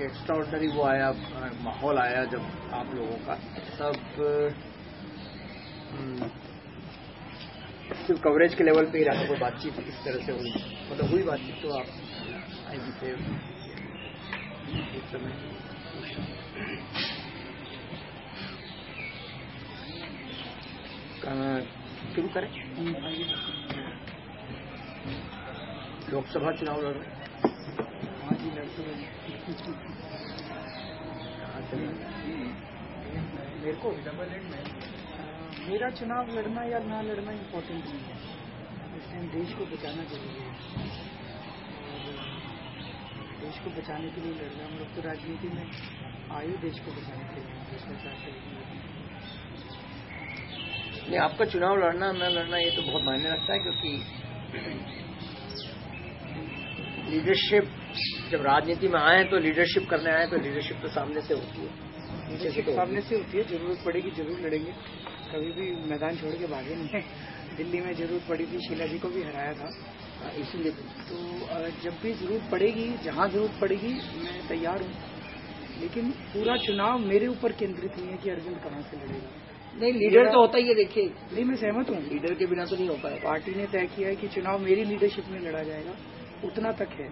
Extra ordinary वो आया, माहौल आया जब आप लोगों का तब सिर्फ कवरेज के लेवल पे ही रहा, कोई बातचीत इस तरह से हुई, मतलब हुई बातचीत तो आप आएगी थे उस समय। शुरू करें, लोकसभा चुनाव लड़ रहे हैं। हाँ जी, लड़ते हैं। मेरे को मेरा चुनाव लड़ना या ना लड़ना इम्पोर्टेंट नहीं है, इस टाइम देश को बचाना जरूरी है और देश को बचाने के लिए लड़ रहे हैं हम लोग। तो राजनीति में आयु देश को बचाने के लिए, दूसरे साथ नहीं, आपका चुनाव लड़ना न लड़ना ये तो बहुत मायने रखता है, क्योंकि लीडरशिप जब राजनीति में आए तो लीडरशिप करने आए तो लीडरशिप तो सामने से होती है, लीडरशिप सामने से होती है। जरूरत पड़ेगी जरूर लड़ेंगे, कभी भी मैदान छोड़ के भागे नहीं है। दिल्ली में जरूरत पड़ी थी, शीला जी को भी हराया था, इसीलिए तो जब भी जरूरत पड़ेगी, जहां जरूरत पड़ेगी मैं तैयार हूं। लेकिन पूरा चुनाव मेरे ऊपर केंद्रित नहीं है कि अर्जुन कहां से लड़ेगा। नहीं, लीडर तो होता ही है। देखिए, नहीं, मैं सहमत हूँ, लीडर के बिना तो नहीं हो पाएगा। पार्टी ने तय किया है कि चुनाव मेरी लीडरशिप में लड़ा जाएगा, उतना तक है।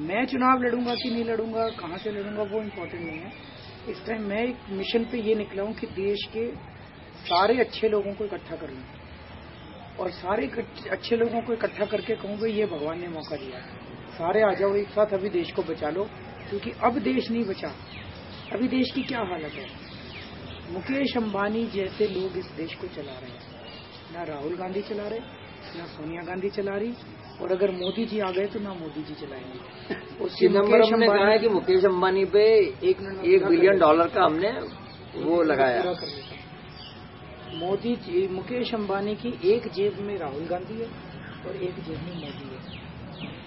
मैं चुनाव लड़ूंगा कि नहीं लड़ूंगा, कहां से लड़ूंगा, वो इम्पोर्टेंट नहीं है। इस टाइम मैं एक मिशन पे ये निकला हूं कि देश के सारे अच्छे लोगों को इकट्ठा कर लूं और सारे अच्छे लोगों को इकट्ठा करके कहूंगा ये भगवान ने मौका दिया, सारे आ जाओ एक साथ, अभी देश को बचा लो। क्योंकि अब देश नहीं बचा, अभी देश की क्या हालत है। मुकेश अंबानी जैसे लोग इस देश को चला रहे हैं, ना राहुल गांधी चला रहे, ना सोनिया गांधी चला रही, और अगर मोदी जी आ गए तो ना मोदी जी चलाएंगे। चिदम्बरम ने कहा है कि मुकेश अंबानी पे $1 बिलियन का हमने वो लगाया। मोदी जी, मुकेश अंबानी की एक जेब में राहुल गांधी है और एक जेब में मोदी है,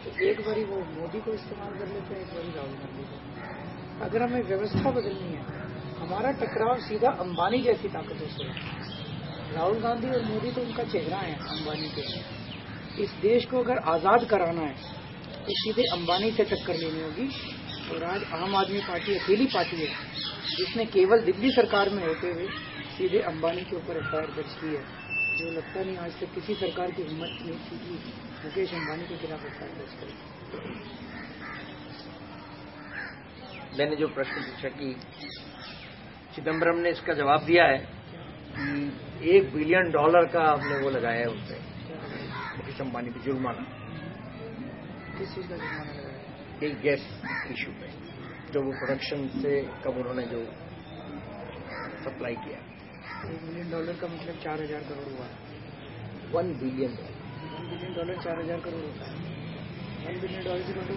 तो एक बारी वो मोदी को इस्तेमाल कर लेते हैं, एक बारी राहुल गांधी को। अगर हमें व्यवस्था बदलनी है, हमारा टकराव सीधा अंबानी जैसी ताकतों से है। राहुल गांधी और मोदी तो उनका चेहरा है अंबानी के। इस देश को अगर आजाद कराना है तो सीधे अंबानी से टक्कर लेनी होगी। और आज आम आदमी पार्टी अकेली पार्टी है जिसने केवल दिल्ली सरकार में होते हुए सीधे अंबानी के ऊपर एफआईआर दर्ज की है, जो लगता नहीं आज तक किसी सरकार की हिम्मत नहीं थी कि मुकेश अंबानी के खिलाफ एफआईआर दर्ज करे। मैंने जो प्रश्न पूछा कि चिदम्बरम ने इसका जवाब दिया है कि $1 बिलियन का हमने वो लगाया है उसपे, मुकेश अंबानी पे जुर्माना। किस चीज का जुर्माना लगाया? एक गैस इशू पे, जो वो प्रोडक्शन से कब उन्होंने जो सप्लाई किया। $1 बिलियन का मतलब 4,000 करोड़ हुआ। $1 बिलियन, $1 बिलियन 4,000 करोड़ होता है। $1 billion is equal to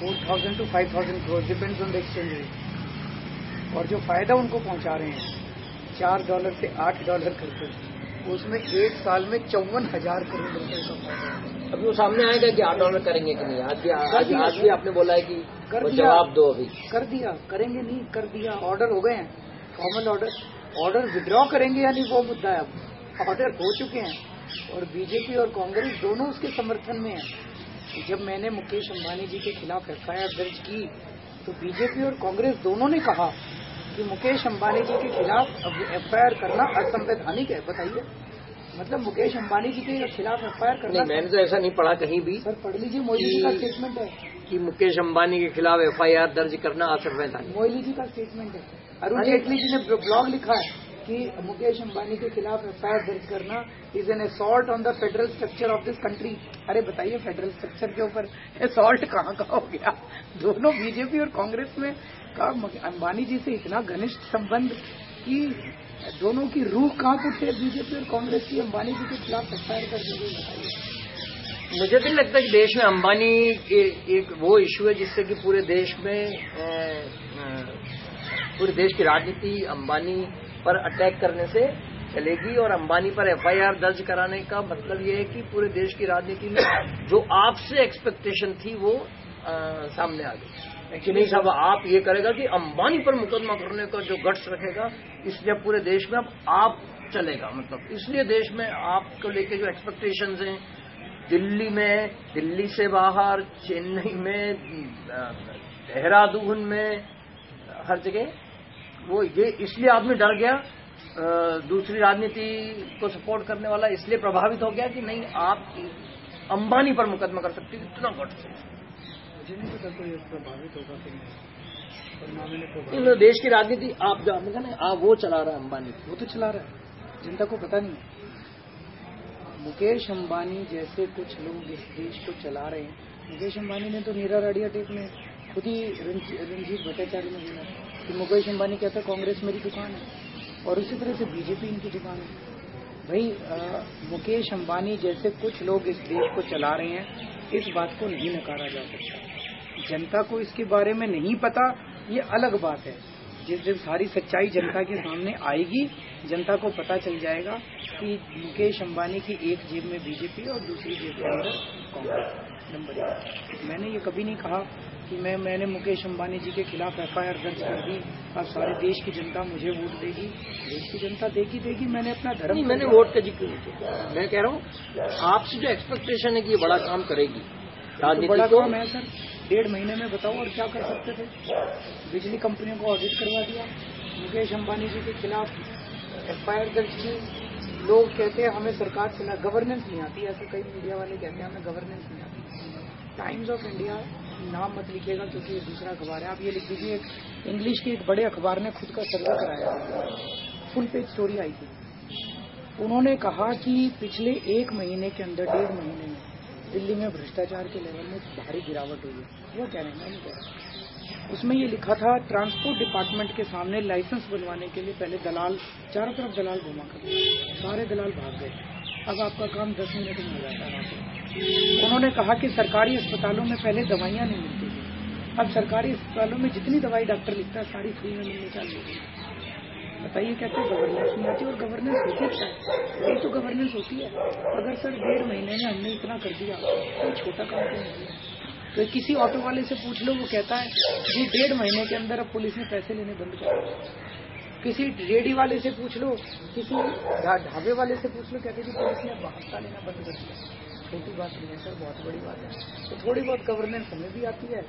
4,000 to 5,000 crore, depends on the exchange rate. और जो फायदा उनको पहुंचा रहे हैं $4 से $8 करके, उसमें एक साल में 54,000 करोड़ रुपए का फायदा है। अभी वो सामने आएगा कि $8 करेंगे कि नहीं। आज भी आपने बोला है कि जवाब दो। अभी कर दिया, करेंगे नहीं, कर दिया, ऑर्डर हो गए हैं, फॉर्मल ऑर्डर विड्रॉ करेंगे या नहीं वो मुद्दा है। अब ऑर्डर हो चुके हैं और बीजेपी और कांग्रेस दोनों उसके समर्थन में है। जब मैंने मुकेश अंबानी जी के खिलाफ एफआईआर दर्ज की तो बीजेपी और कांग्रेस दोनों ने कहा कि मुकेश अंबानी जी के खिलाफ एफआईआर करना असंवैधानिक है। बताइए, मतलब मुकेश अंबानी जी के खिलाफ एफआईआर करना। नहीं, मैंने तो ऐसा नहीं पढ़ा कहीं भी। सर पढ़ लीजिए, मोदी जी का स्टेटमेंट है कि मुकेश अंबानी के खिलाफ एफआईआर दर्ज करना असंवैधानिक। मोदी जी का स्टेटमेंट है। अरुण जेटली जी ने ब्लॉग लिखा है कि मुकेश अंबानी के खिलाफ एफआईआर दर्ज करना is an assault on the federal structure of this country. अरे बताइए, फेडरल स्ट्रक्चर के ऊपर असॉल्ट कहाँ का हो गया? दोनों बीजेपी और कांग्रेस में का अंबानी जी से इतना घनिष्ठ संबंध कि दोनों की रूह कांप उठे बीजेपी और कांग्रेस की, अंबानी जी के खिलाफ एफआईआर कर दी गई। बताइए, मुझे तो नहीं लगता कि देश में अंबानी एक वो इशू है जिससे कि पूरे देश की राजनीति अंबानी पर अटैक करने से चलेगी। और अंबानी पर एफआईआर दर्ज कराने का मतलब ये है कि पूरे देश की राजनीति में जो आपसे एक्सपेक्टेशन थी वो सामने आ गई। एक्चुअली सब आप ये करेगा कि अंबानी पर मुकदमा करने का जो गट्स रखेगा, इसलिए पूरे देश में अब आप चलेगा। मतलब इसलिए देश में आपको लेके जो एक्सपेक्टेशंस हैं, दिल्ली में, दिल्ली से बाहर, चेन्नई में, देहरादून में, हर जगह वो ये इसलिए आदमी डर गया, दूसरी राजनीति को सपोर्ट करने वाला इसलिए प्रभावित हो गया कि नहीं आप अंबानी पर मुकदमा कर सकते, इतना गट से। मुझे नहीं पता कोई प्रभावित होगा कि नहीं। इन देश की राजनीति आप जो आपने कहा ना, आप वो चला रहा है अंबानी, वो तो चला रहा है, जनता को पता नहीं है। मुकेश अंबानी जैसे कुछ लोग इस देश को चला रहे हैं। मुकेश अंबानी ने तो नीरा राडिया टेप में खुद ही रंजीत भट्टाचार्य ने बोला कि मुकेश अंबानी कहता कांग्रेस मेरी दुकान है, और उसी तरह से बीजेपी इनकी दुकान है। भाई मुकेश अंबानी जैसे कुछ लोग इस देश को चला रहे हैं, इस बात को नहीं नकारा जा सकता। जनता को इसके बारे में नहीं पता, ये अलग बात है। जिस दिन सारी सच्चाई जनता के सामने आएगी, जनता को पता चल जाएगा कि मुकेश अंबानी की एक जेब में बीजेपी और दूसरी जेब के अंदर कांग्रेस। नंबर 1, मैंने ये कभी नहीं कहा कि मैंने मुकेश अंबानी जी के खिलाफ एफआईआर दर्ज कर दी, अब सारे देश की जनता मुझे वोट देगी। देश की जनता देगी। मैंने अपना धर्म, मैंने वोट का जिक्र नहीं किया। मैं कह रहा हूँ आपसे जो एक्सपेक्टेशन है कि ये बड़ा काम करेगी, तो बड़ा काम है सर। 1.5 महीने में बताओ और क्या कर सकते थे। बिजली कंपनियों को ऑडिट करवा दिया, मुकेश अंबानी जी के खिलाफ एफआईआर दर्ज की। लोग कहते हैं हमें सरकार से गवर्नेंस नहीं आती, ऐसे कई मीडिया वाले कहते हैं हमें गवर्नेंस नहीं आती। टाइम्स ऑफ इंडिया नाम मत लिखिएगा क्योंकि ये दूसरा अखबार है, आप ये लिख दीजिए। इंग्लिश के एक बड़े अखबार ने खुद का सर्वे कराया, फुल पेज स्टोरी आई थी। उन्होंने कहा कि पिछले 1 महीने के अंदर, 1.5 महीने में दिल्ली में भ्रष्टाचार के लेवल में भारी गिरावट हुई है। वो कह रहे हैं, मैं नहीं कह रहा। उसमें ये लिखा था ट्रांसपोर्ट डिपार्टमेंट के सामने लाइसेंस बनवाने के लिए पहले दलाल, चारों तरफ दलाल घुमा कर, सारे दलाल भाग गए। अब आपका काम 10 मिनट में हो जाता है। उन्होंने कहा कि सरकारी अस्पतालों में पहले दवाइयां नहीं मिलती थी, अब सरकारी अस्पतालों में जितनी दवाई डॉक्टर लिखता है सारी फ्री में मिलनी चाहिए। बताइए कैसे गवर्नेंस नहीं आती। और गवर्नेंस होती क्या है? यही तो गवर्नेंस होती है। अगर सर 1.5 महीने में हमने इतना कर दिया तो छोटा काम तो नहीं है। तो किसी ऑटो वाले से पूछ लो, वो कहता है जी 1.5 महीने के अंदर अब पुलिस ने पैसे लेने बंद कर दिए। किसी रेडी वाले से पूछ लो, किसी ढाबे वाले से पूछ लो, कहते जी पुलिस ने हफ्ता लेना बंद कर दिया। छोटी बात नहीं है सर, बहुत बड़ी बात है। तो थोड़ी बहुत गवर्नेंस हमें भी आती है,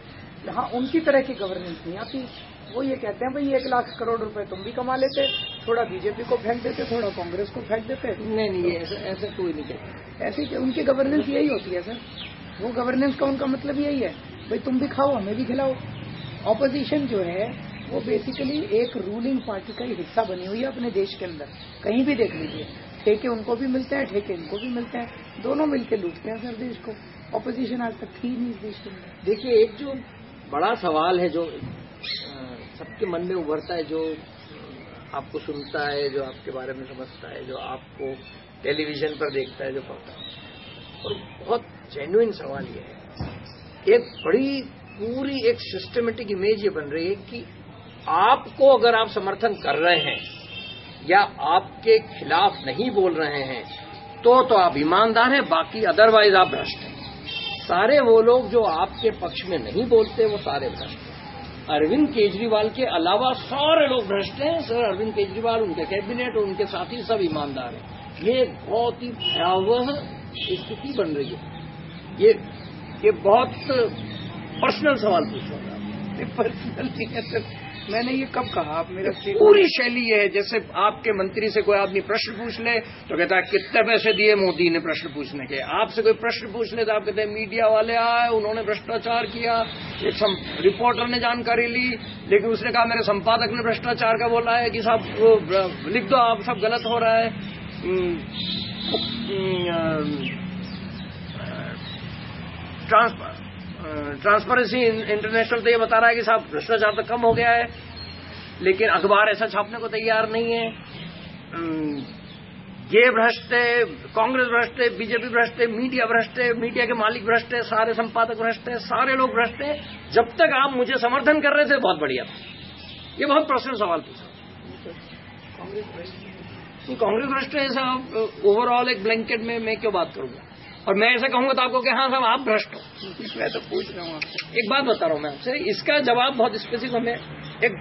जहाँ उनकी तरह की गवर्नेंस नहीं आती। वो ये कहते हैं भाई 1 लाख करोड़ रुपए तुम भी कमा लेते, थोड़ा बीजेपी को फेंक देते, थोड़ा कांग्रेस को फेंक देते। नहीं, ऐसा कोई नहीं कहता। ऐसी उनकी गवर्नेंस यही होती है सर। वो गवर्नेंस का उनका मतलब यही है, भाई तुम भी खाओ हमें भी खिलाओ। ऑपोजिशन जो है वो बेसिकली एक रूलिंग पार्टी का ही हिस्सा बनी हुई है अपने देश के अंदर। कहीं भी देख लीजिए, ठेके उनको भी मिलते हैं, ठेके इनको भी मिलते हैं, दोनों मिलकर लूटते हैं सर देश को। ऑपोजिशन आज तक थी नहीं इस देश के अंदर। देखिए, एक जो बड़ा सवाल है जो सबके मन में उभरता है, जो आपको सुनता है, जो आपके बारे में समझता है, जो आपको टेलीविजन पर देखता है, जो पढ़ता है, और बहुत जेन्युइन सवाल ये है। एक बड़ी पूरी एक सिस्टमेटिक इमेज ये बन रही है कि आपको अगर आप समर्थन कर रहे हैं या आपके खिलाफ नहीं बोल रहे हैं तो आप ईमानदार हैं, बाकी अदरवाइज आप भ्रष्ट हैं। सारे वो लोग जो आपके पक्ष में नहीं बोलते वो सारे भ्रष्ट हैं। अरविंद केजरीवाल के अलावा सारे लोग भ्रष्ट हैं सर। अरविंद केजरीवाल, उनके कैबिनेट और उनके साथी सब ईमानदार हैं। ये बहुत ही भयावह स्थिति बन रही है। ये बहुत पर्सनल सवाल पूछ रहा हूँ। पर्सनल नहीं है सर, मैंने ये कब कहा? आप मेरा पूरी शैली ये है, जैसे आपके मंत्री से कोई आदमी प्रश्न पूछ ले तो कहता है कितने पैसे दिए मोदी ने प्रश्न पूछने के। आपसे कोई प्रश्न पूछ ले तो आप कहते हैं मीडिया वाले आए, उन्होंने भ्रष्टाचार किया। एक रिपोर्टर ने जानकारी ली, लेकिन उसने कहा मेरे संपादक ने भ्रष्टाचार का बोला है कि साहब लिख दो, आप सब गलत हो रहा है। ट्रांसपेरेंसी इंटरनेशनल तो ये बता रहा है कि साहब भ्रष्टाचार तो कम हो गया है, लेकिन अखबार ऐसा छापने को तैयार नहीं है। ये भ्रष्ट है, कांग्रेस भ्रष्ट है, बीजेपी भ्रष्ट है, मीडिया भ्रष्ट है, मीडिया के मालिक भ्रष्ट है, सारे संपादक भ्रष्ट है, सारे लोग भ्रष्ट हैं। जब तक आप मुझे समर्थन कर रहे थे बहुत बढ़िया था। ये बहुत पर्सनल सवाल पूछा। कांग्रेस भ्रष्ट है ऐसा ओवरऑल एक ब्लैंकेट में मैं क्यों बात करूंगा? और मैं ऐसा कहूंगा तो आपको कि हाँ साहब आप भ्रष्ट हो। मैं तो पूछ रहा हूँ आपसे, एक बात बता रहा हूँ मैं आपसे, इसका जवाब बहुत स्पेसिफिक हमें एक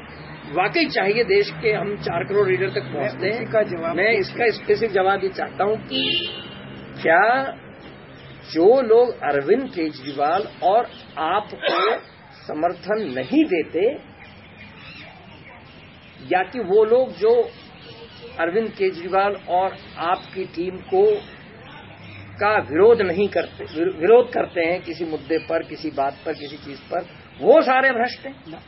वाकई चाहिए। देश के हम 4 करोड़ रीडर तक पहुंचते हैं। मैं इसका स्पेसिफिक जवाब ये चाहता हूँ कि क्या जो लोग अरविंद केजरीवाल और आपको समर्थन नहीं देते, या कि वो लोग जो अरविंद केजरीवाल और आपकी टीम को का विरोध नहीं करते, विरोध करते हैं किसी मुद्दे पर, किसी बात पर, किसी चीज पर, वो सारे भ्रष्ट हैं।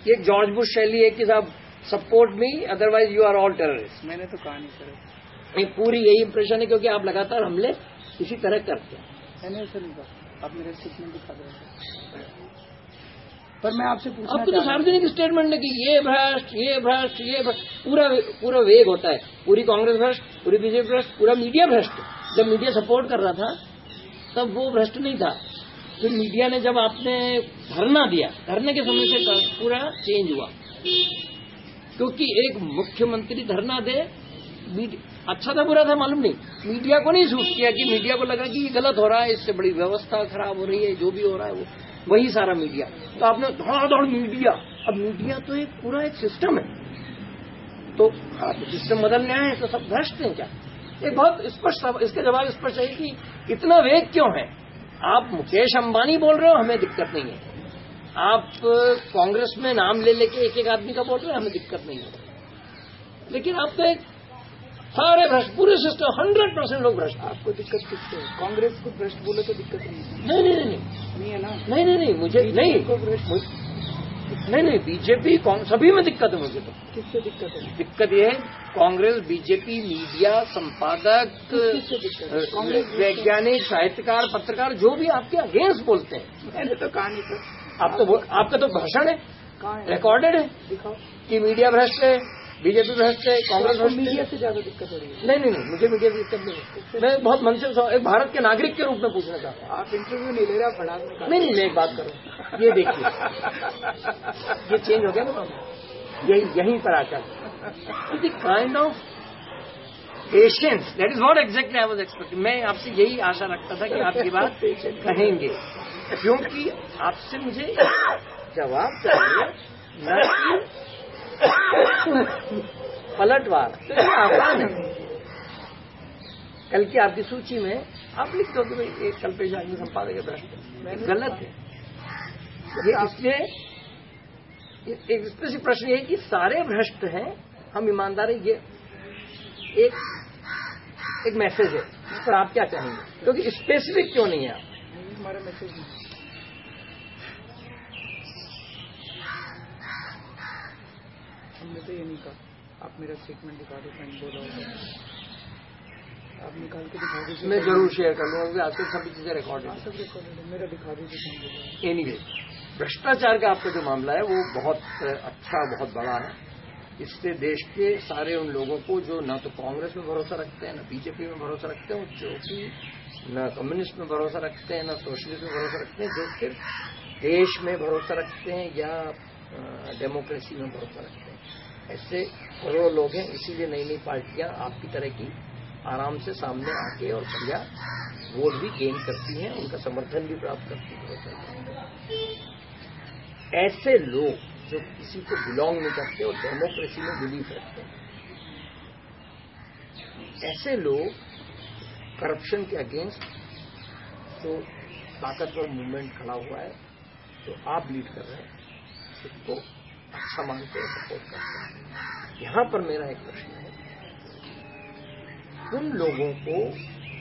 ये जॉर्ज बुश शैली है कि साहब support me otherwise you are all terrorist. मैंने तो कहा नहीं सर, ये पूरी यही इंप्रेशन है, क्योंकि आप लगातार हमले इसी तरह करते हैं। मैंने ऐसा नहीं कहा, आप मेरे स्टेटमेंट दिखा रहे हैं। पर मैं आपसे पूछना आपको तो सार्वजनिक स्टेटमेंट है कि ये भ्रष्ट, ये भ्रष्ट, ये भ्रष्ट, पूरा वेग होता है, पूरी कांग्रेस भ्रष्ट, पूरी बीजेपी भ्रष्ट, पूरा मीडिया भ्रष्ट। जब मीडिया सपोर्ट कर रहा था तब वो भ्रष्ट नहीं था, फिर मीडिया ने जब आपने धरना दिया, धरने के समय से पूरा चेंज हुआ, क्योंकि एक मुख्यमंत्री धरना दे, अच्छा था बुरा था मालूम नहीं, मीडिया को नहीं सूट किया, कि मीडिया को लगा कि ये गलत हो रहा है, इससे बड़ी व्यवस्था खराब हो रही है, जो भी हो रहा है वो वही सारा मीडिया। तो आपने दौड़ मीडिया, अब मीडिया तो एक पूरा एक सिस्टम है, तो सिस्टम बदलने आए तो सब भ्रष्ट हैं क्या? एक बहुत स्पष्ट, इसका जवाब स्पष्ट है कि इतना वेग क्यों है। आप मुकेश अंबानी बोल रहे हो, हमें दिक्कत नहीं है, आप कांग्रेस में नाम ले लेके एक एक आदमी का बोल रहे हो, हमें दिक्कत नहीं है, लेकिन आप तो एक सारे भ्रष्ट, पूरे सिस्टम 100% लोग भ्रष्ट। आपको दिक्कत किससे है? कांग्रेस को भ्रष्ट बोले तो दिक्कत नहीं है। नहीं है ना? नहीं मुझे नहीं, नहीं बीजेपी सभी में दिक्कत है मुझे। तो किससे दिक्कत है? दिक्कत ये है कांग्रेस, बीजेपी, मीडिया, संपादक, वैज्ञानिक, साहित्यकार, पत्रकार, जो भी आपके अगेंस्ट बोलते हैं। मैंने तो कहा नहीं सर। आपका तो भाषण है, रिकॉर्डेड है, दिखाओ कि मीडिया भ्रष्ट है, बीजेपी भ्रष्ट है, कांग्रेस भ्रष्ट। मीडिया से ज्यादा दिक्कत हो रही है? नहीं मुझे मीडिया से दिक्कत नहीं है। मैं बहुत मन से एक भारत के नागरिक के रूप में पूछना चाहता हूँ। आप इंटरव्यू नहीं ले रहे, आप भड़ास में। नहीं मैं एक बात करूँ, ये देखिए, ये चेंज हो गया ना, यहीं पर आकर the kind of patience, that is what exactly I was expecting. मैं आपसे यही आशा रखता था कि आप ये बात कहेंगे, क्योंकि आपसे मुझे जवाब चाहिए, न कि पलटवार। तो आसान है, कल की आपकी सूची में आप लिख दो कि भाई एक कल्पेश आदमी संपादक भ्रष्ट, गलत है ये। इसलिए एक स्पेसिफिक प्रश्न ये है कि सारे भ्रष्ट हैं, हम ईमानदार हैं, ये एक मैसेज है, इस पर आप क्या चाहेंगे? क्योंकि स्पेसिफिक क्यों नहीं है आप? हमारा मैसेज नहीं, हमने तो ये नहीं कहा। आप मेरा स्टेटमेंट दिखा दो, फ्रेंड बोला आप निकाल के दिखा दीजिए। मैं जरूर शेयर कर लूंगा, आजकल सभी चीजें रिकॉर्डेड है, सब रिकॉर्डेड है, मेरा दिखा दीजिए। एनीवे, भ्रष्टाचार का आपका जो मामला है वो बहुत अच्छा, बहुत बड़ा है। इससे देश के सारे उन लोगों को जो न तो कांग्रेस में भरोसा रखते हैं, न बीजेपी में भरोसा रखते हैं, जो कि न कम्युनिस्ट में भरोसा रखते हैं, न सोशलिस्ट में भरोसा रखते हैं, जो सिर्फ देश में भरोसा रखते हैं या डेमोक्रेसी में भरोसा रखते हैं, ऐसे करोड़ों लोग हैं। इसीलिए नई नई पार्टियां आपकी तरह की आराम से सामने आके और बढ़िया वोट भी गेन करती हैं, उनका समर्थन भी प्राप्त करती है। ऐसे लोग जो किसी को बिलोंग नहीं करते और डेमोक्रेसी में बिलीव रखते हैं, ऐसे लोग करप्शन के अगेंस्ट जो ताकतवर मूवमेंट खड़ा हुआ है, जो आप लीड कर रहे हैं, उसको अच्छा मानते हैं, सपोर्ट करते हैं। यहां पर मेरा एक प्रश्न है, उन लोगों को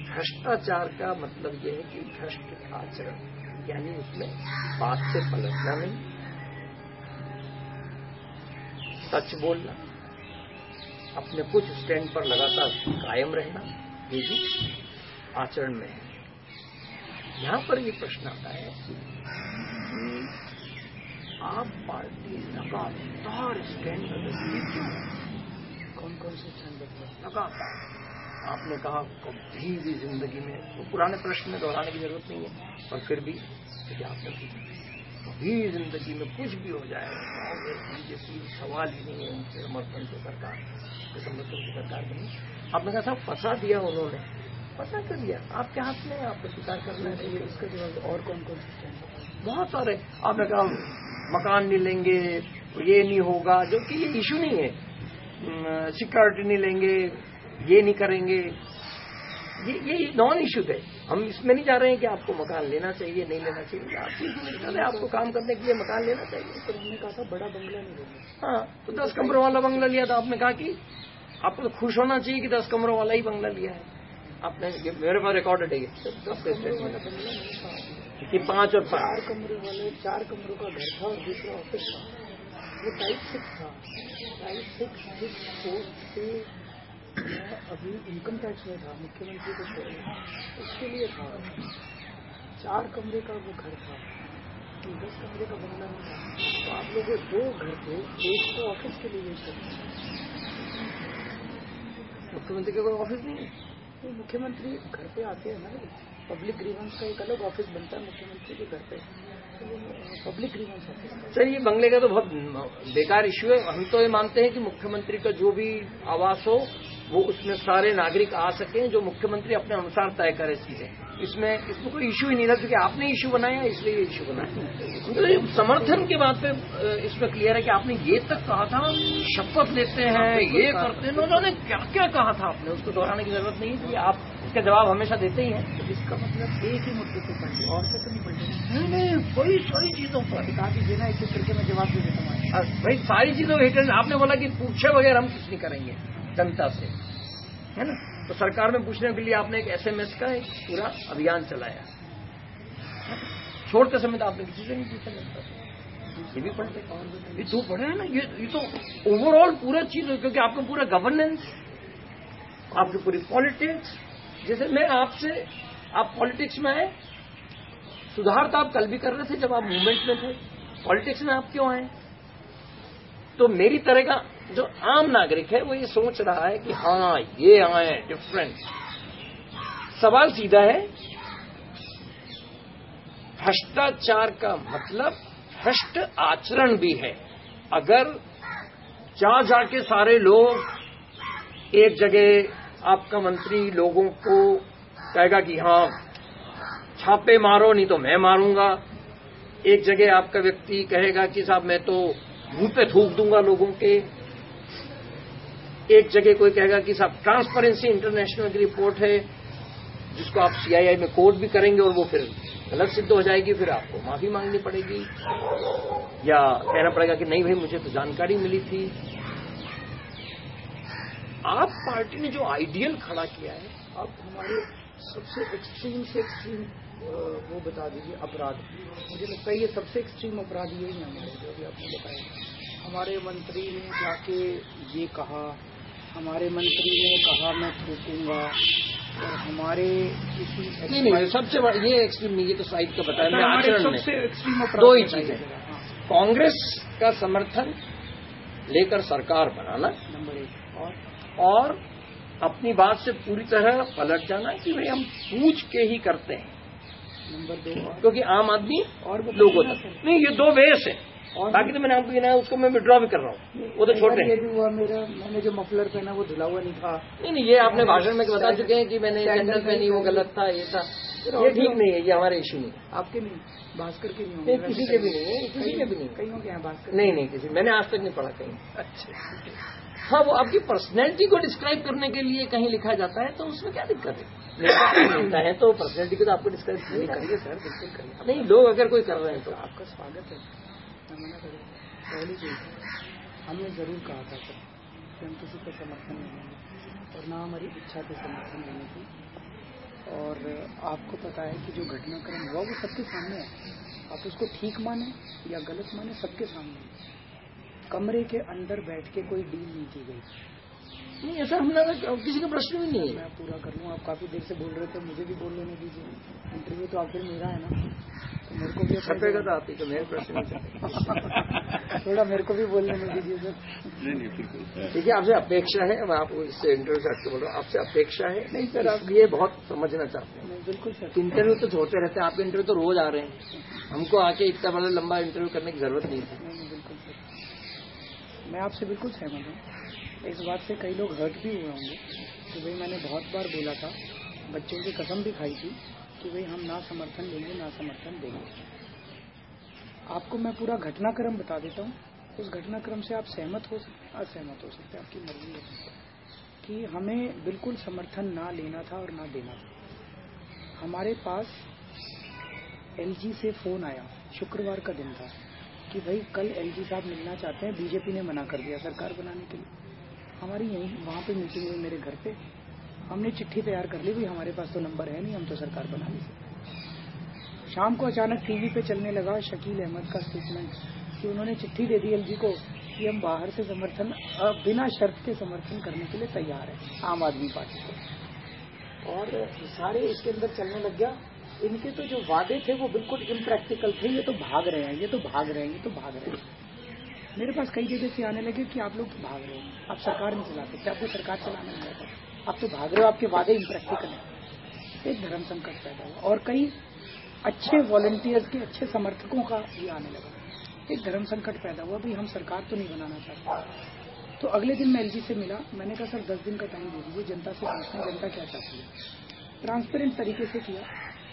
भ्रष्टाचार का मतलब यह है कि भ्रष्ट आचरण, यानी उसमें बात से पलटना नहीं, सच बोलना, अपने कुछ स्टैंड पर लगातार कायम रहना, ये भी आचरण में है। यहां पर ये प्रश्न आता है कि आप पार्टी लगातार स्टैंड बदलती क्यों? कौन कौन से स्टैंड बदले? लगातार आपने कहा कभी भी जिंदगी में, वो पुराने प्रश्न में दोहराने की जरूरत नहीं है, और फिर भी आपने पूछा, कभी जिंदगी में कुछ भी हो जाए, कांग्रेस बीजेपी सवाल ही नहीं है, उनके समर्थन से सरकार, समर्थन से सरकार नहीं। आपने कहा साहब फंसा दिया उन्होंने, फंसा कर दिया, आपके हाथ में, आपको स्वीकार करना है। इसका जवाब और कौन कौन से स्टैंड? बहुत सारे। आपने कहा मकान नहीं लेंगे, ये नहीं होगा, जो कि ये इशू नहीं है, सिक्योरिटी नहीं लेंगे, ये नहीं करेंगे, ये नॉन इश्यू है। हम इसमें नहीं जा रहे हैं कि आपको मकान लेना चाहिए नहीं लेना चाहिए, आपकी जिम्मेदारी है, आपको काम करने के लिए मकान लेना चाहिए। तो हमने कहा था बड़ा बंगला नहीं लेना। हाँ, तो 10 कमरों वाला बंगला लिया था। आपने कहा कि आपको तो खुश होना चाहिए कि 10 कमरों वाला ही बंगला लिया है आपने। मेरे पास रिकॉर्डेड है ये 10 कमरों वाला बंगला नहीं था कि 5 और 4 कमरे वाले 4 कमरों का घर था और दूसरा ऑफिस था। वो टाइप 6 था। टाइप 6 पोस्ट से मैं अभी इनकम टैक्स में था, मुख्यमंत्री को छोड़े उसके लिए था। 4 कमरे का वो घर था, 10 कमरे का बंगला नहीं था। तो आप लोगों 2 घर थे, एक तो ऑफिस के लिए यूज करते हैं। मुख्यमंत्री का कोई ऑफिस नहीं है? तो मुख्यमंत्री घर पे आते हैं ना, पब्लिक ग्रीवेंस का एक अलग ऑफिस बनता है मुख्यमंत्री के घर पे, तो पब्लिक ग्रीवेंस ऑफिस। सर, ये बंगले का तो बहुत बेकार इश्यू है। हम तो ये मानते हैं कि मुख्यमंत्री का जो भी आवास हो वो उसमें सारे नागरिक आ सकें, जो मुख्यमंत्री अपने अनुसार तय करे चीजें। इसमें कोई इश्यू ही नहीं था, क्योंकि आपने इश्यू बनाया इसलिए इश्यू बनाया। तो समर्थन के बात पे इसमें क्लियर है कि आपने ये तक कहा था शपथ लेते हैं, ये करते हैं, उन्होंने क्या क्या कहा था आपने, उसको दोहराने की जरूरत नहीं है। आप इसका जवाब हमेशा देते ही हैं। तो इसका मतलब एक ही मुद्दे पे पढ़े और से तो नहीं पढ़े। नहीं, बड़ी सारी चीजों पर कहा कीजिए ना, एक एक करके मैं जवाब दे देता हूँ। भाई सारी चीजों पर आपने बोला कि पूछे बगैर हम कुछ नहीं करेंगे जनता से, है ना। तो सरकार में पूछने के लिए आपने एक SMS का एक पूरा अभियान चलाया। छोड़ते समय तो आपने किसी से नहीं पूछा जनता से। ये भी पढ़ते और ये 2 पढ़े हैं ना। ये तो ओवरऑल पूरा चीज है, क्योंकि आपका पूरा गवर्नेंस, आपकी पूरी पॉलिटिक्स। जैसे मैं आपसे, आप पॉलिटिक्स में आए, सुधार तो आप कल भी कर रहे थे जब आप मूवमेंट में थे। पॉलिटिक्स में आप क्यों आए? तो मेरी तरह का जो आम नागरिक है वो ये सोच रहा है कि हाँ ये आए डिफरेंट। सवाल सीधा है, भ्रष्टाचार का मतलब भ्रष्ट आचरण भी है। अगर जाके सारे लोग एक जगह, आपका मंत्री लोगों को कहेगा कि हाँ छापे मारो नहीं तो मैं मारूंगा, एक जगह आपका व्यक्ति कहेगा कि साहब मैं तो मुंह पे थूक दूंगा लोगों के, एक जगह कोई कहेगा कि साहब ट्रांसपेरेंसी इंटरनेशनल की रिपोर्ट है जिसको आप CII में कोर्ट भी करेंगे और वो फिर गलत सिद्ध हो जाएगी, फिर आपको माफी मांगनी पड़ेगी या कहना पड़ेगा कि नहीं भाई मुझे तो जानकारी मिली थी। आप पार्टी ने जो आइडियल खड़ा किया है, आप हमारे सबसे एक्सट्रीम से एक्सट्रीम वो बता दीजिए अपराध। मुझे लगता है ये सबसे एक्सट्रीम अपराध यही है हमारे, जो भी आपने बताया। हमारे मंत्री ने जाके ये कहा, हमारे मंत्री ने कहा मैं थूकूंगा, और हमारे किसी नहीं सबसे ये एक्सट्रीम नहीं, ये तो साइड का बताया मैं आचरण में। सबसे एक्सट्रीम अपराध 2 ही चीजें, कांग्रेस का समर्थन लेकर सरकार बनाना नंबर 1, और अपनी बात से पूरी तरह पलट जाना कि भाई हम पूछ के ही करते हैं नंबर 2, क्योंकि आम आदमी और लोगों तक नहीं, ये 2 बेस है। और बाकी तो मैंने आपको गिनाया, उसको मैं विड्रॉ भी कर रहा हूँ, वो तो छोटे हैं। ये भी हुआ मेरा, मैंने जो मफलर पहना वो धुला हुआ नहीं था। नहीं ये आपने भाषण में बता चुके हैं कि मैंने सैंडल पहनी वो गलत था, ये था, ये ठीक नहीं है, ये हमारे इश्यू नहीं। आपके नहीं, भास्कर के नहीं नहीं, किसी के भी नहीं है, किसी के भी नहीं, कईयों के हैं भास्कर। नहीं किसी, मैंने आज तक नहीं पढ़ा कहीं। अच्छा, हाँ वो आपकी पर्सनैलिटी को डिस्क्राइब करने के लिए कहीं लिखा जाता है तो उसमें क्या दिक्कत है? नेता है तो पर्सनैलिटी को तो आपको डिस्क्राइब नहीं करिए सर, बिल्कुल करिए। नहीं, लोग अगर कोई कर रहे हैं तो आपका स्वागत है, मैं मना करूँगा। पहली चीज हमने जरूर कहा था सर कि हम किसी का समर्थन नहीं देंगे और ना हमारी इच्छा के समर्थन देने की। और आपको पता है कि जो घटनाक्रम हुआ वो सबके सामने है, आप उसको ठीक माने या गलत माने, सबके सामने। कमरे के अंदर बैठ के कोई डील नहीं की गई। नहीं ऐसा हमारा किसी का प्रश्न भी नहीं है। मैं पूरा कर लूँ, आप काफी देर से बोल रहे थे, मुझे भी बोल लेने दीजिए। इंटरव्यू तो आखिर मेरा है ना, तो मेरे को भी छपेगा तो आप ही तो मेरे प्रश्न थोड़ा मेरे को भी बोल लेने दीजिए सर। नहीं बिल्कुल देखिए, आपसे अपेक्षा है, मैं आपको इससे इंटरव्यू से हटके बोल रहा हूँ, आपसे अपेक्षा है। नहीं सर, आप ये बहुत समझना चाहते हैं। बिल्कुल सर, इंटरव्यू तो होते रहते हैं, आपके इंटरव्यू तो रोज आ रहे हैं, हमको आके इतना बड़ा लंबा इंटरव्यू करने की जरूरत नहीं थी। नहीं बिल्कुल सर, मैं आपसे बिल्कुल सहमत हूँ। इस बात से कई लोग हर्ट भी हुए होंगे कि भाई मैंने बहुत बार बोला था, बच्चों की कसम भी खाई थी कि भाई हम ना समर्थन देंगे, ना समर्थन देंगे। आपको मैं पूरा घटनाक्रम बता देता हूँ, उस घटनाक्रम से आप सहमत हो सकते, असहमत हो सकते, आपकी मर्जी है। कि हमें बिल्कुल समर्थन ना लेना था और ना देना था। हमारे पास एलजी से फोन आया, शुक्रवार का दिन था, कि भाई कल एलजी साहब मिलना चाहते हैं, बीजेपी ने मना कर दिया सरकार बनाने के लिए। हमारी यहीं वहाँ पे मीटिंग हुई मेरे घर पे, हमने चिट्ठी तैयार कर ली, भाई हमारे पास तो नंबर है नहीं, हम तो सरकार बना नहीं सकते। शाम को अचानक टीवी पे चलने लगा शकील अहमद का स्टेटमेंट कि उन्होंने चिट्ठी दे दी एलजी को कि हम बाहर से समर्थन बिना शर्त के समर्थन करने के लिए तैयार है आम आदमी पार्टी को। और सारे इसके अंदर चलने लग गया। इनके तो जो वादे थे वो बिल्कुल इम्प्रैक्टिकल थे, ये तो भाग रहे हैं, ये तो भाग रहे हैं, ये तो भाग रहे हैं। मेरे पास कई जगह से आने लगे कि आप लोग तो भाग रहे हो, आप सरकार नहीं चला सकते, आपको सरकार चलाना नहीं आता, आप तो भाग रहे हो, आपके वादे इम्प्रैक्टिकल है। एक धर्म संकट पैदा हुआ और कई अच्छे वॉलंटियर्स के अच्छे समर्थकों का ये आने लगा, एक धर्म संकट पैदा हुआ, भाई हम सरकार तो नहीं बनाना चाहते। तो अगले दिन मैं एलजी से मिला, मैंने कहा सर 10 दिन का टाइम दे दीजिए, जनता से पूछते हैं जनता क्या चाहती है। ट्रांसपेरेंट तरीके से किया,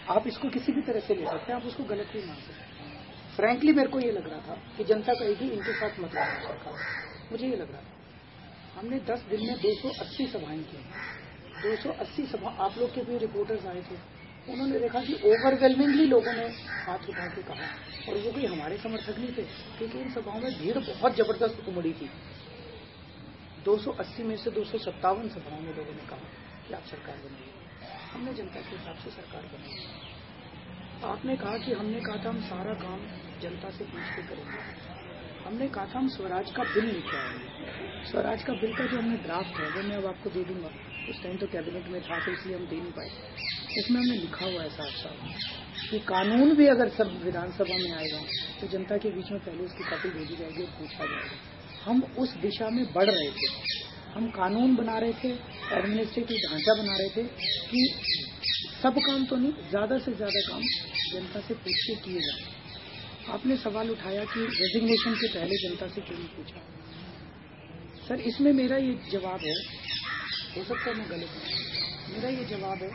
आप इसको किसी भी तरह से ले सकते हैं, आप उसको गलत भी मान सकते हैं। फ्रैंकली मेरे को ये लग रहा था कि जनता कहेगी इनके साथ मत रहना सरकार, मुझे ये लग रहा था। हमने 10 दिन में 280 सभाएं की, 280 सभा। आप लोग के भी रिपोर्टर्स आए थे, उन्होंने देखा कि ओवरवेलमिंगली लोगों ने हाथ उठा के कहा, और वो भी हमारे समर्थक नहीं थे, क्योंकि इन सभाओं में भीड़ बहुत जबरदस्त उमड़ी थी। 280 में से 257 सभाओं में लोगों ने कहा कि आप सरकार बनाइए। हमने जनता के हिसाब से सरकार बनाई। आपने कहा कि हमने कहा था हम सारा काम जनता से पूछ के करेंगे। हमने कहा था हम स्वराज का बिल लेके आएंगे। स्वराज का बिल का जो हमने ड्राफ्ट है वो मैं अब आपको दे दूंगा। उस टाइम तो कैबिनेट में था तो इसलिए हम दे नहीं पाए। इसमें हमने लिखा हुआ है साफ कि कानून भी अगर सब विधानसभा में आएगा तो जनता के बीच में पहले उसकी कॉपी भेजी जाएगी और पूछा जाएगा। हम उस दिशा में बढ़ रहे थे, हम कानून बना रहे थे, एडमिनिस्ट्रेटिव ढांचा बना रहे थे कि सब काम तो नहीं, ज्यादा से ज्यादा काम जनता से पूछ के किए जाए। आपने सवाल उठाया कि रेजिग्नेशन से पहले जनता से क्यों नहीं पूछा। सर इसमें मेरा ये जवाब है, हो सकता है मैं गलत हूं, मेरा ये जवाब है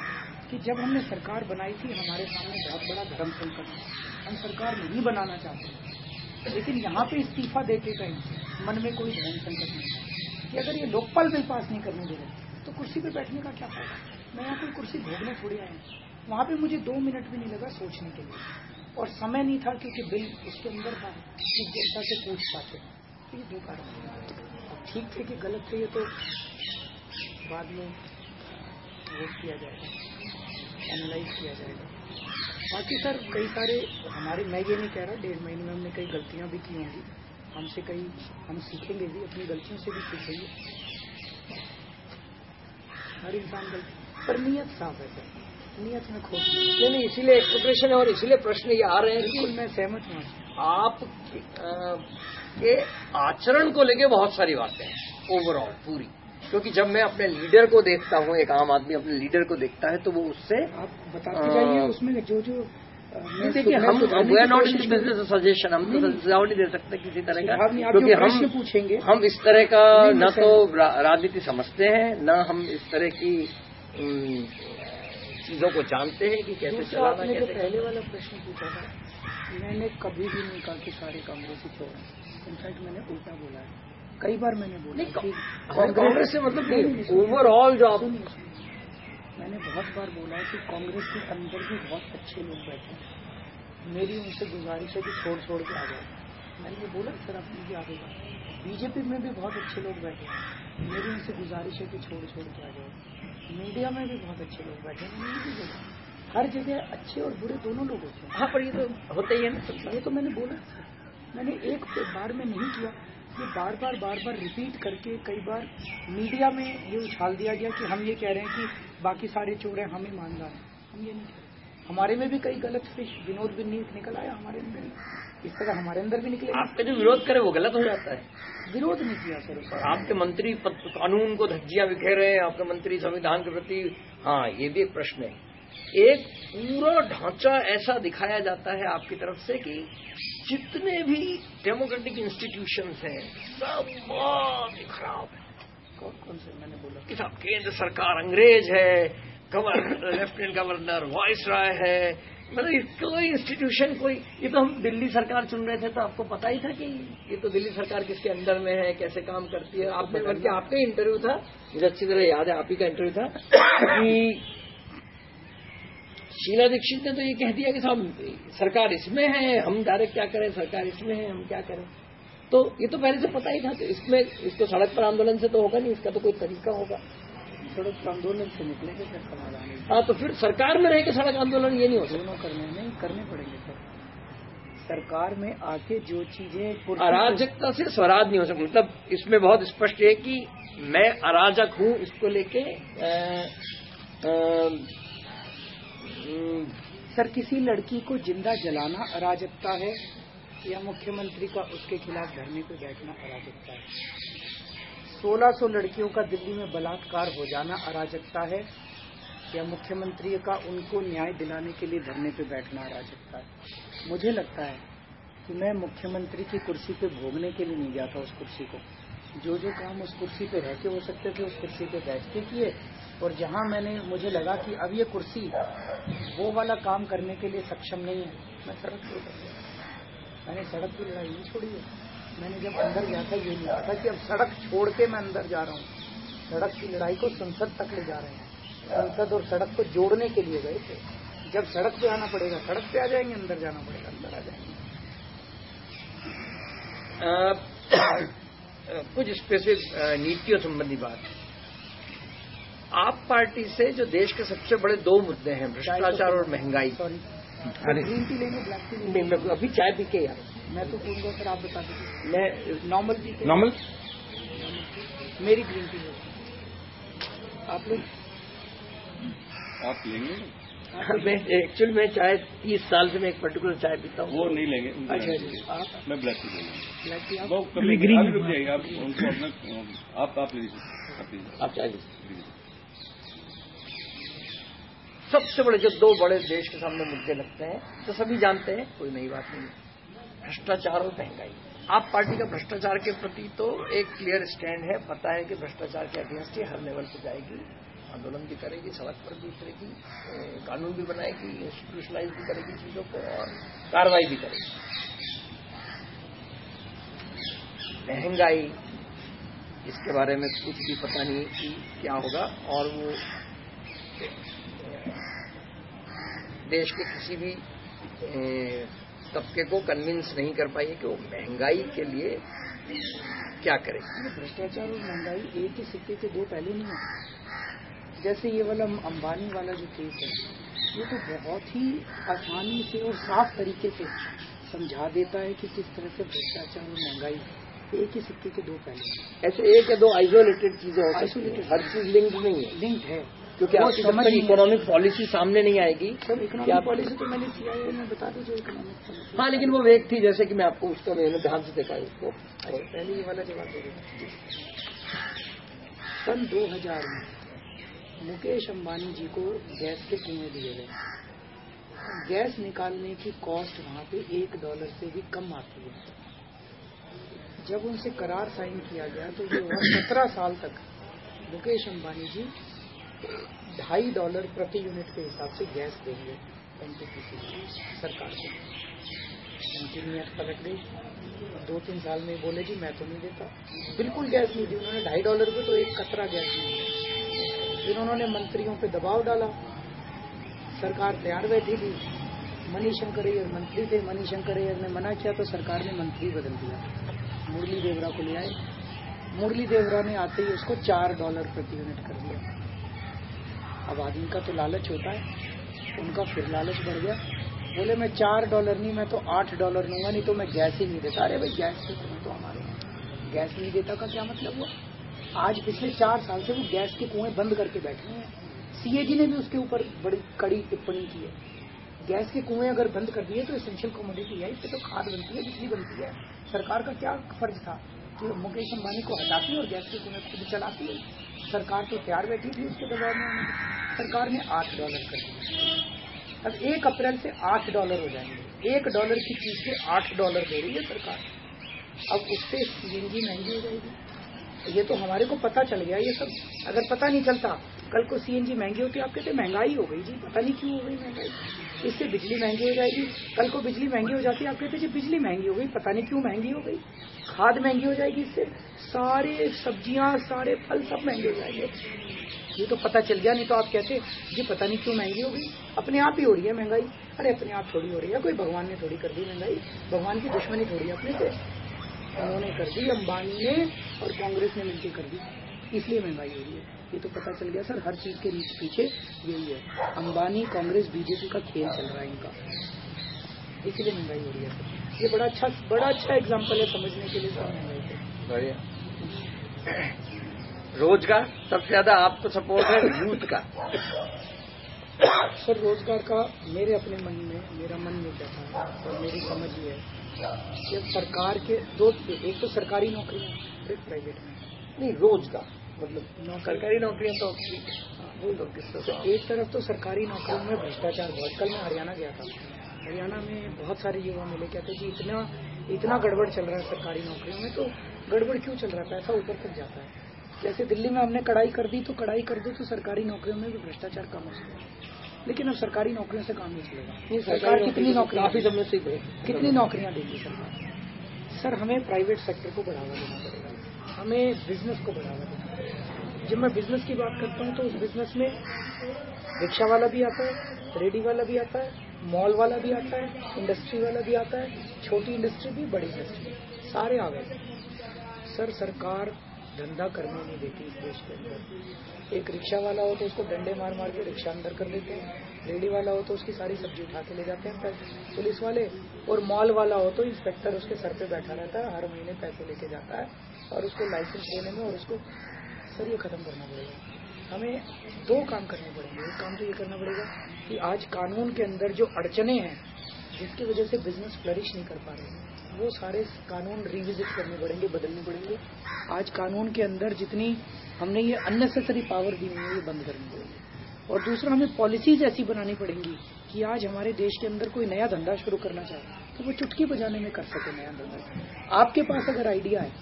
कि जब हमने सरकार बनाई थी हमारे सामने बहुत बड़ा धर्म संकट है, हम सरकार नहीं बनाना चाहते, लेकिन यहाँ पे इस्तीफा देके गए मन में कोई धर्म संकट नहीं कि अगर ये लोकपाल बिल पास नहीं करने दे रहे तो कुर्सी पे बैठने का क्या फायदा। मैं यहाँ कोई कुर्सी भोगने थोड़ी आया हूँ। वहां पे मुझे 2 मिनट भी नहीं लगा सोचने के लिए, और समय नहीं था क्योंकि बिल उसके अंदर था कि जनता से पूछ पाते। तो ये 2 कारण ठीक थे कि गलत थे, ये तो बाद में वोट किया जाएगा, एनालाइज किया जाएगा। बाकी सर कई सारे हमारे, मैं ये नहीं कह रहा 1.5 महीने में हमने कई गलतियां भी की होंगी, हमसे कई हम सीखेंगे भी, अपनी गलतियों से भी सीखेंगे। हर इंसान गलती, पर नियत साफ है सर, नियत में खोट नहीं, इसीलिए एक्सप्रेशन है और इसीलिए प्रश्न ये आ रहे हैं कि मैं सहमत हूँ आप के आचरण को लेके बहुत सारी बातें हैं ओवरऑल पूरी, क्योंकि जब मैं अपने लीडर को देखता हूँ, एक आम आदमी अपने लीडर को देखता है तो वो उससे आप बताते जाइए उसमें जो देखिए हम we are not in business suggestion, हम तो सुझाव नहीं दे सकते किसी तरह का, क्योंकि हम पूछेंगे, हम इस तरह का न तो राजनीति समझते हैं, न हम इस तरह की चीजों को जानते हैं कि कैसे चलाना। आपने जो पहले वाला प्रश्न पूछा था, मैंने कभी भी नहीं कहा कि सारे कांग्रेसी छोड़ें, इनफैक्ट मैंने उल्टा बोला है, कई बार मैंने बोला कि कांग्रेस से मतलब ओवरऑल जो आप, मैंने बहुत बार बोला है कि कांग्रेस के अंदर भी बहुत अच्छे लोग बैठे हैं, मेरी उनसे गुजारिश है कि छोड़ के आ जाए। मैंने ये बोला सर, आपने भी आगे बात, बीजेपी में भी बहुत अच्छे लोग बैठे हैं, मेरी उनसे गुजारिश है कि छोड़ के आ जाए। मीडिया में भी बहुत अच्छे लोग बैठे हैं, मैंने भी बोला हर जगह अच्छे और बुरे दोनों लोग होते हैं। हाँ, पर ये तो होता ही है ना, ये तो मैंने बोला, मैंने एक बार में नहीं किया, ये बार बार रिपीट करके कई बार मीडिया में ये उछाल दिया गया कि हम ये कह रहे हैं कि बाकी सारे चोर हैं, हम ईमानदार हैं। हम ये नहीं कह रहे, हमारे में भी कई गलत फिश विनोद भी निकल आया हमारे अंदर ही, इस तरह हमारे अंदर भी निकले। आपका जो विरोध करे वो गलत हो जाता है। विरोध नहीं किया सर, आपके मंत्री कानून को धज्जियां बिखेर रहे हैं, आपके मंत्री संविधान के प्रति, हाँ ये भी एक प्रश्न है। एक पूरा ढांचा ऐसा दिखाया जाता है आपकी तरफ से कि जितने भी डेमोक्रेटिक इंस्टीट्यूशंस हैं सब बहुत ही खराब है। कौन से मैंने बोला कि साहब केंद्र सरकार अंग्रेज है, लेफ्टिनेंट गवर्नर वाइसराय है, मतलब कोई इंस्टीट्यूशन कोई, ये तो हम दिल्ली सरकार चुन रहे थे तो आपको पता ही था कि ये तो दिल्ली सरकार किसके अंडर में है, कैसे काम करती है। आपने बल्कि आपका इंटरव्यू था, मुझे अच्छी तरह याद है, आप ही का इंटरव्यू था कि शीला दीक्षित ने तो ये कह दिया कि साहब सरकार इसमें है, हम डायरेक्ट क्या करें, सरकार इसमें है, हम क्या करें। तो ये तो पहले से पता ही था। तो इसमें इसको सड़क पर आंदोलन से तो होगा नहीं, इसका तो कोई तरीका होगा। सड़क आंदोलन से निकलेंगे फिर समाधान। हाँ, तो फिर सरकार में रह के सड़क आंदोलन ये नहीं हो सकता। दोनों करने पड़ेंगे सर। सरकार में आके जो चीजें अराजकता से स्वराज नहीं हो सकता। मतलब इसमें बहुत स्पष्ट है कि मैं अराजक हूं, इसको लेके सर किसी लड़की को जिंदा जलाना अराजकता है या मुख्यमंत्री का उसके खिलाफ धरने पे बैठना अराजकता है? 1600 लड़कियों का दिल्ली में बलात्कार हो जाना अराजकता है या मुख्यमंत्री का उनको न्याय दिलाने के लिए धरने पे बैठना अराजकता है? मुझे लगता है कि मैं मुख्यमंत्री की कुर्सी पे भोगने के लिए नहीं गया था। उस कुर्सी को जो काम उस कुर्सी पे रह के हो सकते थे, उस कुर्सी पे बैठ के किए। और जहां मुझे लगा कि अब ये कुर्सी वो वाला काम करने के लिए सक्षम नहीं है, मैं सड़क पे उतर गया। मैंने सड़क की लड़ाई नहीं छोड़ी है। मैंने जब अंदर गया था ये नहीं कहा था कि अब सड़क छोड़ के मैं अंदर जा रहा हूँ। सड़क की लड़ाई को संसद तक ले जा रहे हैं। संसद और सड़क को जोड़ने के लिए गए थे। जब सड़क पे आना पड़ेगा सड़क पे आ जाएंगे, अंदर जाना पड़ेगा अंदर आ जाएंगे। कुछ स्पेसिफिक नीतियों संबंधी बात। आप पार्टी से जो देश के सबसे बड़े दो मुद्दे हैं, भ्रष्टाचार और महंगाई। ग्रीन टी लेंगे, ब्लैक टी लेंगे? नहीं, मैं अभी चाय पी के यार। मैं तो पूछूंगा सर, आप बता दीजिए। मैं नॉर्मल पी के। नॉर्मल मेरी ग्रीन टी है। आप लोग आप लेंगे? मैं एक्चुअली मैं चाय 30 साल से मैं एक पर्टिकुलर चाय पीता हूँ। वो नहीं लेंगे। अच्छा, आप? मैं ब्लैक टी लेंगे। ब्लैक टी आप? वो कभी ग्रीन रुक जाइए, आप उनको अपना आप ले लीजिए, आप चाय लीजिए। सबसे बड़े जो दो बड़े देश के सामने मुद्दे लगते हैं तो सभी जानते हैं, कोई नई बात नहीं है, भ्रष्टाचार और महंगाई। आप पार्टी का भ्रष्टाचार के प्रति तो एक क्लियर स्टैंड है, पता है कि भ्रष्टाचार के अगेंस्ट हर लेवल पर जाएगी, आंदोलन भी करेगी, सड़क पर भी उतरेगी, कानून भी बनाएगी, इंस्टीट्यूशनलाइज भी करेगी चीजों को और कार्रवाई भी करेगी। महंगाई, इसके बारे में कुछ भी पता नहीं कि क्या होगा और वो देश के किसी भी तबके को कन्विंस नहीं कर पाई है कि वो महंगाई के लिए क्या करेगी। भ्रष्टाचार और महंगाई एक ही सिक्के के दो पहलू नहीं है। जैसे ये वाला अंबानी वाला जो केस है, ये तो बहुत ही आसानी से और साफ तरीके से समझा देता है कि किस तरह से भ्रष्टाचार और महंगाई एक ही सिक्के के दो पहलू हैं। ऐसे एक या दो आइसोलेटेड चीजें हो सकती हैं, हर चीज लिंक्ड नहीं है। लिंक्ड है, क्योंकि आपकी जब तक इकोनॉमिक पॉलिसी सामने नहीं आएगी। सब इकोनॉमिक पॉलिसी तो मैंने CIA में बता दी जो इकोनॉमिक पॉलिसी। हाँ, लेकिन वो वेग थी, जैसे कि मैं आपको उसका मैंने ध्यान से देखा उसको। पहले ये वाला जवाब दे दें। सन 2000 में मुकेश अंबानी जी को गैस के कुएं दिए गए। गैस निकालने की कॉस्ट वहां पे $1 से भी कम आती है। जब उनसे करार साइन किया गया तो ये 17 साल तक मुकेश अंबानी जी $2.5 प्रति यूनिट के हिसाब से गैस देंगे NTPC सरकार को। उनकी नियत पलट गई। 2-3 साल में बोले जी मैं तो नहीं देता, बिल्कुल गैस नहीं दी उन्होंने। $2.5 पे तो एक कतरा गैस नहीं। फिर उन्होंने मंत्रियों पे दबाव डाला, सरकार तैयार बैठी थी। मनीशंकर अय्यर मंत्री थे, मनीशंकर अय्यर ने मना किया तो सरकार ने मंत्री बदल दिया, मुरली देवरा को ले आए। मुरली देवरा ने आते ही उसको $4 प्रति यूनिट कर दिया। अब आदमी का तो लालच होता है, उनका फिर लालच बढ़ गया। बोले मैं $4 नहीं, मैं तो $8 लूंगा, नहीं तो मैं गैस ही नहीं देता। अरे भाई गैस के कुएं तो हमारे गैस नहीं देता का क्या मतलब हुआ? आज पिछले 4 साल से वो गैस के कुएं बंद करके बैठे हैं। CAG ने भी उसके ऊपर बड़ी कड़ी टिप्पणी की है। गैस के कुएं अगर बंद कर दिए तो एसेंशियल कमोडिटी है, इससे तो खाद बनती है, बिजली बनती है। सरकार का क्या फर्ज था कि मुकेश अंबानी को हटाती और गैस के कुएं खुद चलाती है? सरकार तो तैयार बैठी थी उसके दबाव में। सरकार ने $8 कर दिया। अब 1 अप्रैल से $8 हो जाएंगे। $1 की चीज से $8 दे रही है सरकार। अब उससे CNG महंगी हो जाएगी। ये तो हमारे को पता चल गया। ये सब अगर पता नहीं चलता, कल को CNG महंगी होती, आप कहते महंगाई हो गई जी, पता नहीं क्यों हो गई महंगाई। इससे बिजली महंगी हो जाएगी। कल को बिजली महंगी हो जाती है, आप कहते हैं जी बिजली महंगी हो गई, पता नहीं क्यों महंगी हो गई। खाद महंगी हो जाएगी, इससे सारे सब्जियां, सारे फल सब महंगे हो जाएंगे। ये तो पता चल गया, नहीं तो आप कहते जी पता नहीं क्यों महंगी हो गई। अपने आप ही हो रही है महंगाई। अरे अपने आप थोड़ी हो रही है, कोई भगवान ने थोड़ी कर दी महंगाई। भगवान की दुश्मनी थोड़ी है अपने से, उन्होंने कर दी, अंबानी ने और कांग्रेस ने मिलकर कर दी, इसलिए महंगाई हो रही है। ये तो पता चल गया सर, हर चीज के पीछे यही है, अंबानी, कांग्रेस, बीजेपी का खेल चल रहा है इनका, इसलिए महंगाई हो रही है सर। ये बड़ा अच्छा एग्जाम्पल है समझने के लिए सर महंगाई को। बढ़िया। रोजगार सबसे ज्यादा आपको सपोर्ट है यूथ का? सर रोजगार का मेरे अपने मन में, मेरा मन में कहता है और मेरी समझ ये है कि सरकार के दो, एक तो सरकारी नौकरियां, फिर प्राइवेट में। नहीं, रोजगार मतलब सरकारी नौकरियां तो वो लोग किस, एक तरफ तो सरकारी नौकरियों में भ्रष्टाचार बहुत। कल मैं हरियाणा गया था, हरियाणा में बहुत सारे युवा मिले, कहते जी इतना गड़बड़ चल रहा है सरकारी नौकरियों में। तो गड़बड़ क्यों चल रहा है? पैसा ऊपर तक जाता है। जैसे दिल्ली में हमने कड़ाई कर दी, तो कड़ाई कर दो तो सरकारी नौकरियों में भी भ्रष्टाचार कम हो सकता है। लेकिन अब सरकारी नौकरियों से काम नहीं चलेगा। सरकार कितनी नौकरियां, काफी समय से कितनी नौकरियां देगी सरकार? सर हमें प्राइवेट सेक्टर को बढ़ावा देना पड़ेगा, हमें बिजनेस को बढ़ावा देना पड़ेगा। जब मैं बिजनेस की बात करता हूँ तो उस बिजनेस में रिक्शा वाला भी आता है, रेडी वाला भी आता है, मॉल वाला भी आता है, इंडस्ट्री वाला भी आता है, छोटी इंडस्ट्री भी, बड़ी इंडस्ट्री, सारे आ गए। सर सरकार धंधा करने नहीं देती इस देश के अंदर। एक रिक्शा वाला हो तो उसको डंडे मार मार के रिक्शा अंदर कर देते हैं, रेडी वाला हो तो उसकी सारी सब्जी उठा के ले जाते हैं पुलिस वाले, और मॉल वाला हो तो इंस्पेक्टर उसके सर पे बैठा रहता है, हर महीने पैसे लेके जाता है और उसको लाइसेंस देने में, और उसको सर ये खत्म करना पड़ेगा। हमें दो काम करने पड़ेंगे। एक काम तो ये करना पड़ेगा कि आज कानून के अंदर जो अड़चने हैं जिसकी वजह से बिजनेस फ्लरिश नहीं कर पा रहे, वो सारे कानून रिविजिट करने पड़ेंगे, बदलने पड़ेंगे। आज कानून के अंदर जितनी हमने ये अननेसेसरी पावर दी हुई है ये बंद करनी पड़ेगी। और दूसरा, हमें पॉलिसीज ऐसी बनानी पड़ेंगी कि आज हमारे देश के अंदर कोई नया धंधा शुरू करना चाहे तो वो चुटकी बजाने में कर सके नया धंधा। आपके पास अगर आइडिया है,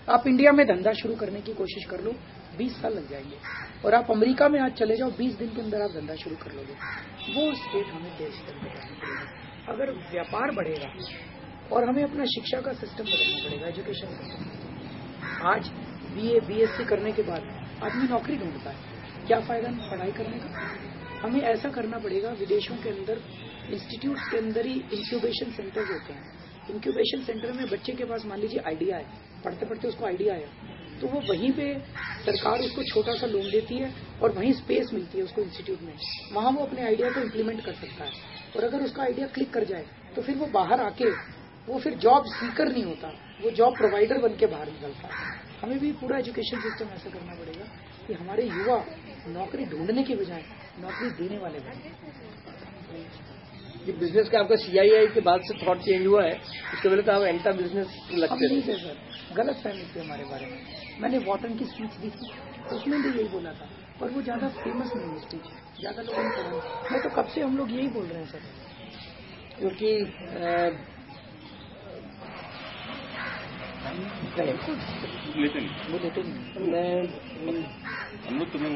आप इंडिया में धंधा शुरू करने की कोशिश कर लो, 20 साल लग जाएंगे। और आप अमेरिका में आज चले जाओ, 20 दिन के अंदर आप धंधा शुरू कर लोगे। वो स्टेट हमें देश के अंदर करनी पड़ेगी। अगर व्यापार बढ़ेगा, और हमें अपना शिक्षा का सिस्टम बदलना पड़ेगा, एजुकेशन सिस्टम। आज BA BSc करने के बाद आदमी नौकरी ढूंढता है, क्या फायदा पढ़ाई करने का? हमें ऐसा करना पड़ेगा, विदेशों के अंदर इंस्टीट्यूट के अंदर ही इंक्यूबेशन सेंटर्स होते हैं। इंक्यूबेशन सेंटर में बच्चे के पास मान लीजिए आइडिया है, पढ़ते पढ़ते उसको आइडिया आया, तो वो वहीं पे सरकार उसको छोटा सा लोन देती है और वहीं स्पेस मिलती है उसको इंस्टीट्यूट में, वहां वो अपने आइडिया को इम्प्लीमेंट कर सकता है। और अगर उसका आइडिया क्लिक कर जाए तो फिर वो बाहर आके वो फिर जॉब सीकर नहीं होता, वो जॉब प्रोवाइडर बन के बाहर निकलता है। हमें भी पूरा एजुकेशन सिस्टम ऐसा करना पड़ेगा कि हमारे युवा नौकरी ढूंढने के बजाय नौकरी देने वाले बने। ये बिजनेस का आपका CII के बाद से थॉट चेंज हुआ है, इसके पहले तो आप एंटा बिजनेस लगते थे। सर गलत फहमी थी हमारे बारे में। मैंने वॉटन की स्पीच दी थी, उसमें भी यही बोला था, पर वो ज्यादा फेमस नहीं है स्पीच, ज्यादा लोगों ने पढ़ा। मैं तो कब से हम लोग यही बोल रहे हैं सर, क्योंकि लेते नहीं, मैं हम लोग तुम्हें